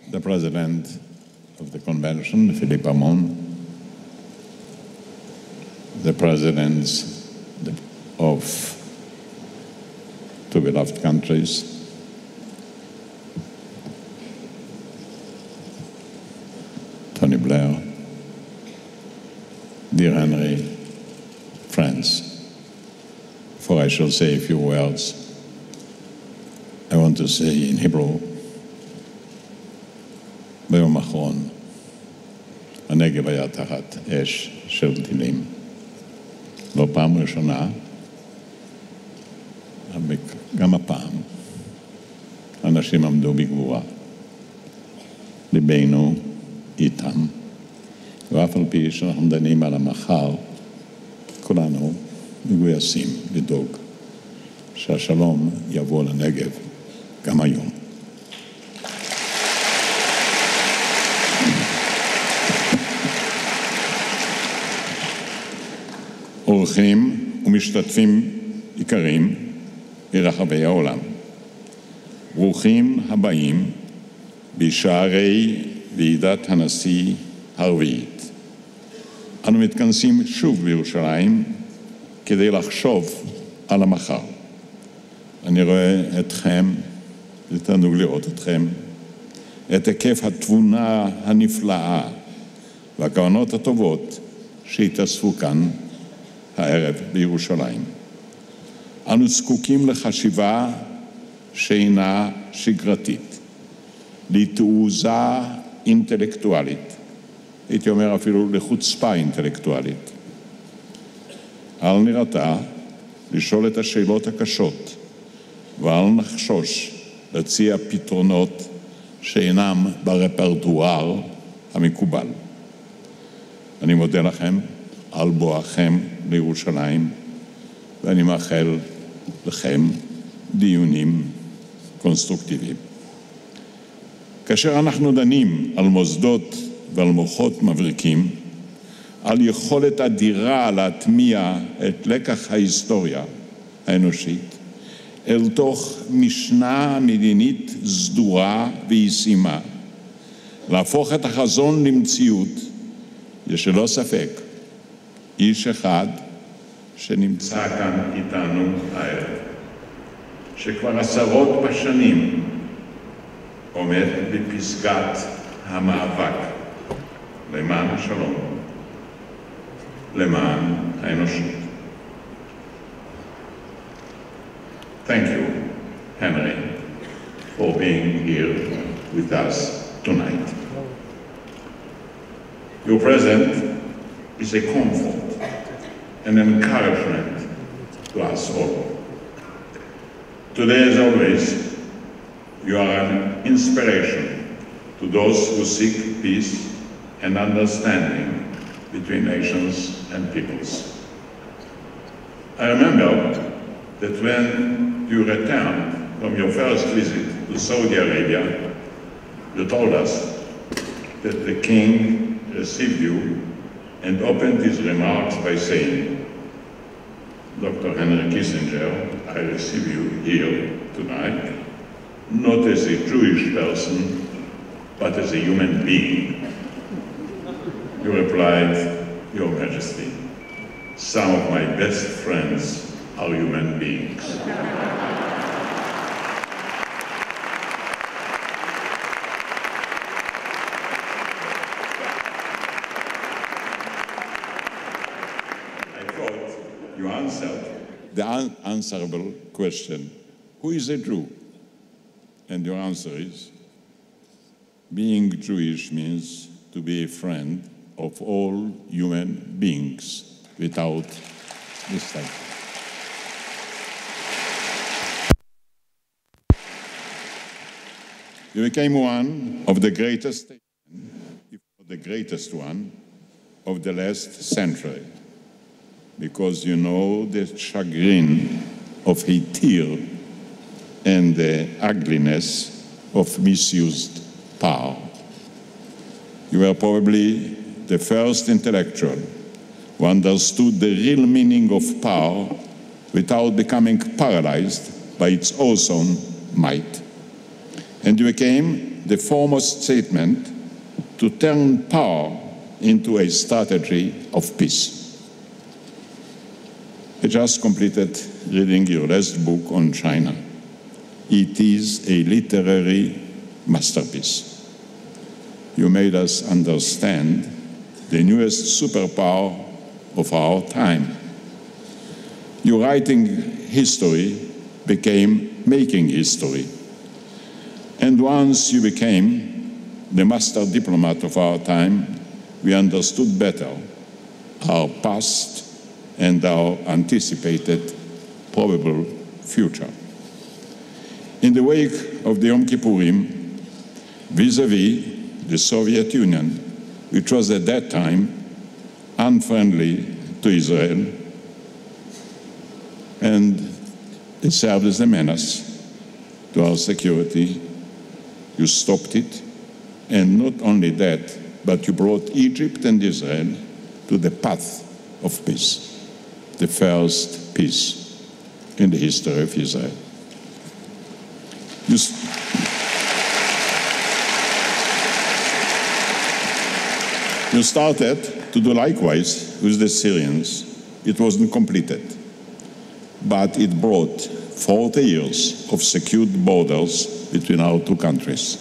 the President of the Convention, Philippe Hamon, the Presidents of two beloved countries, Tony Blair, dear Henry, friends, before I shall say a few words, I want to say in Hebrew, ביום האחרון הנגב היה תחת אש של טילים. לא פעם ראשונה, גם הפעם אנשים עמדו בגבורה. ליבנו איתם, ואף על פי שאנחנו דנים על המחר, כולנו מגויסים לדאוג שהשלום יבוא לנגב גם היום. אורחים ומשתתפים עיקריים מרחבי העולם, ברוכים הבאים בשערי ועידת הנשיא הרביעית. אנו מתכנסים שוב בירושלים כדי לחשוב על המחר. אני רואה אתכם, זה תענוג לראות אתכם, את היקף התבונה הנפלאה והכוונות הטובות שהתאספו כאן הערב בירושלים. אנו זקוקים לחשיבה שאינה שגרתית, לתעוזה אינטלקטואלית, הייתי אומר אפילו לחוצפה אינטלקטואלית. אל נירתע לשאול את השאלות הקשות, ואל נחשוש להציע פתרונות שאינם ברפרטואר המקובל. אני מודה לכם על בואכם לירושלים, ואני מאחל לכם דיונים קונסטרוקטיביים. כאשר אנחנו דנים על מוסדות ועל מוחות מבריקים, על יכולת אדירה להטמיע את לקח ההיסטוריה האנושית אל תוך משנה מדינית סדורה וישימה, להפוך את החזון למציאות, יש ללא ספק איש אחד שנמצא כאן איתנו הערב, שכבר עשרות בשנים עומד בפסגת המאבק למען השלום, למען האנושות. Thank you, Henry, for being here with us tonight. Your presence is a comfort, an encouragement to us all. Today, as always, you are an inspiration to those who seek peace and understanding between nations and peoples. I remember that when you returned from your first visit to Saudi Arabia, you told us that the king received you and opened his remarks by saying, Dr. Henry Kissinger, I receive you here tonight, not as a Jewish person, but as a human being. You replied, Your Majesty, some of my best friends are human beings. You answered the unanswerable question, who is a Jew? And your answer is, being Jewish means to be a friend of all human beings without distinction. You became one of the greatest, if not the greatest one, of the last century, because you know the chagrin of a tear and the ugliness of misused power. You were probably the first intellectual who understood the real meaning of power without becoming paralyzed by its awesome might. And you became the foremost statement to turn power into a strategy of peace. I just completed reading your last book on China. It is a literary masterpiece. You made us understand the newest superpower of our time. Your writing history became making history. And once you became the master diplomat of our time, we understood better our past and our anticipated probable future. In the wake of the Yom Kippurim, vis-à-vis the Soviet Union, which was at that time unfriendly to Israel, and it served as a menace to our security, you stopped it, and not only that, but you brought Egypt and Israel to the path of peace. The first peace in the history of Israel. You started to do likewise with the Syrians. It wasn't completed, but it brought 40 years of secured borders between our two countries.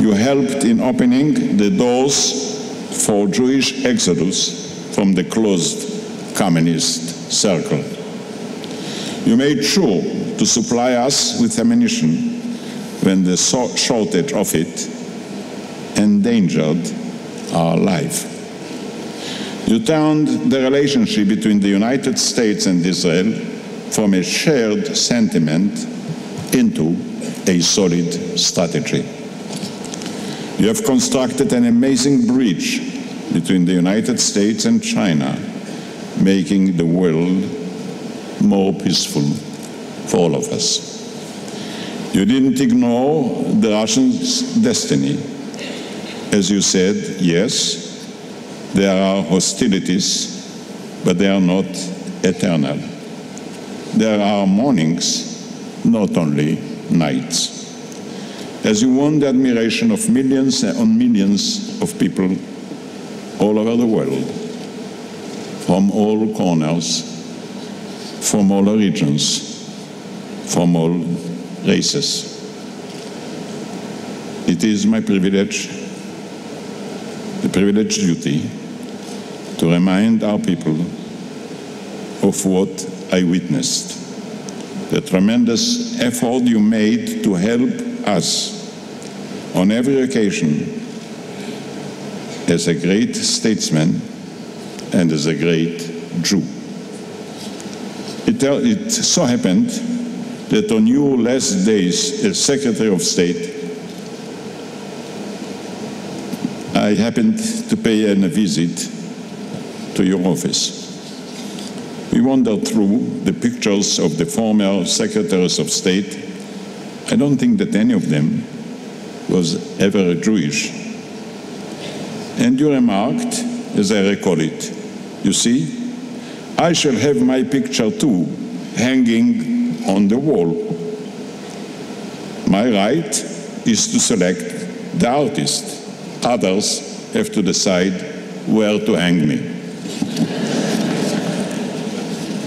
You helped in opening the doors for Jewish exodus from the closed communist circle. You made sure to supply us with ammunition when the shortage of it endangered our life. You turned the relationship between the United States and Israel from a shared sentiment into a solid strategy. You have constructed an amazing bridge between the United States and China, making the world more peaceful for all of us. You didn't ignore the Russians' destiny. As you said, yes, there are hostilities, but they are not eternal. There are mornings, not only nights. As you won the admiration of millions and millions of people all over the world, from all corners, from all regions, from all races. It is my privilege, the privileged duty, to remind our people of what I witnessed, the tremendous effort you made to help us on every occasion as a great statesman and as a great Jew. It so happened that on your last days as Secretary of State, I happened to pay a visit to your office. We wandered through the pictures of the former Secretaries of State. I don't think that any of them was ever Jewish. And you remarked, as I recall it, you see, I shall have my picture too, hanging on the wall. My right is to select the artist. Others have to decide where to hang me.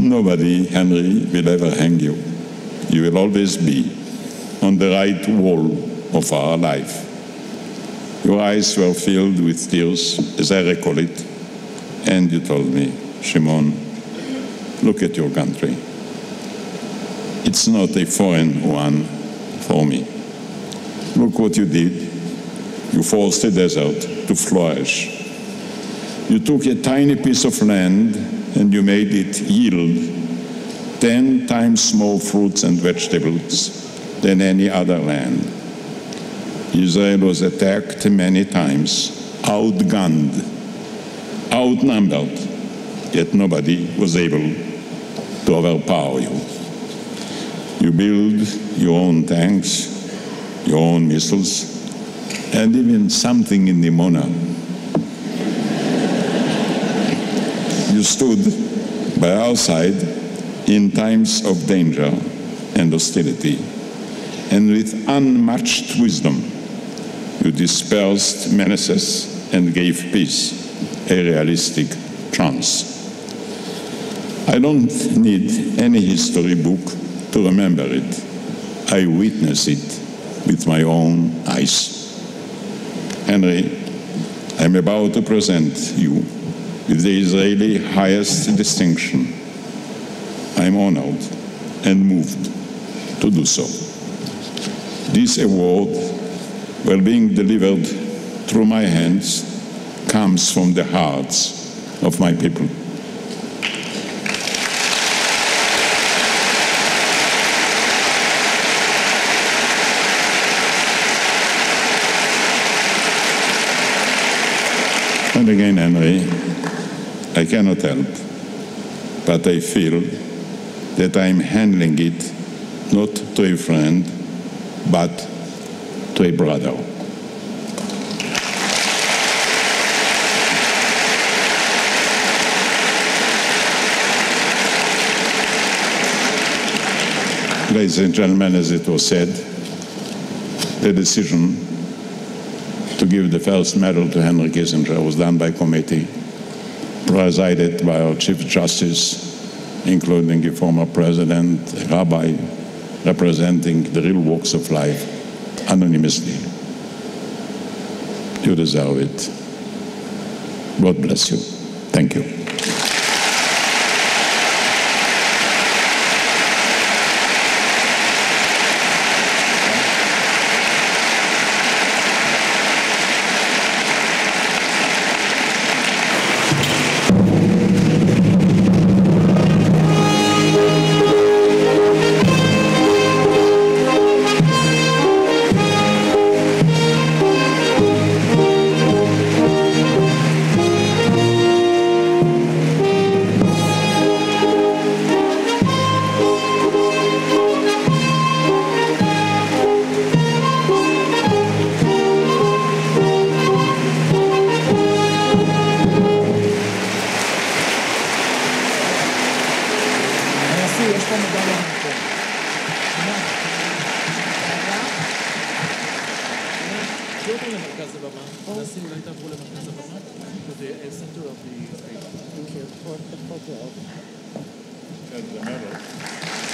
Nobody, Henry, will ever hang you. You will always be on the right wall of our life. Your eyes were filled with tears, as I recall it, and you told me, Shimon, look at your country. It's not a foreign one for me. Look what you did. You forced the desert to flourish. You took a tiny piece of land and you made it yield 10 times more fruits and vegetables than any other land. Israel was attacked many times, outgunned, outnumbered, yet nobody was able to overpower you. You build your own tanks, your own missiles, and even something in Dimona. You stood by our side in times of danger and hostility, and with unmatched wisdom, You dispersed menaces and gave peace a realistic chance. I don't need any history book to remember it. I witnessed it with my own eyes. Henry, I'm about to present you with the Israeli highest distinction. I'm honored and moved to do so. This award, while being delivered through my hands, comes from the hearts of my people. And again, Henry, I cannot help, but I feel that I'm handling it not to a friend, but to a brother. Ladies and gentlemen, as it was said, the decision to give the first medal to Henry Kissinger was done by committee, presided by our Chief Justice, including a former president, a rabbi, representing the real walks of life, anonymously. You deserve it. God bless you. Thank you. Thank you for the photo. The medal.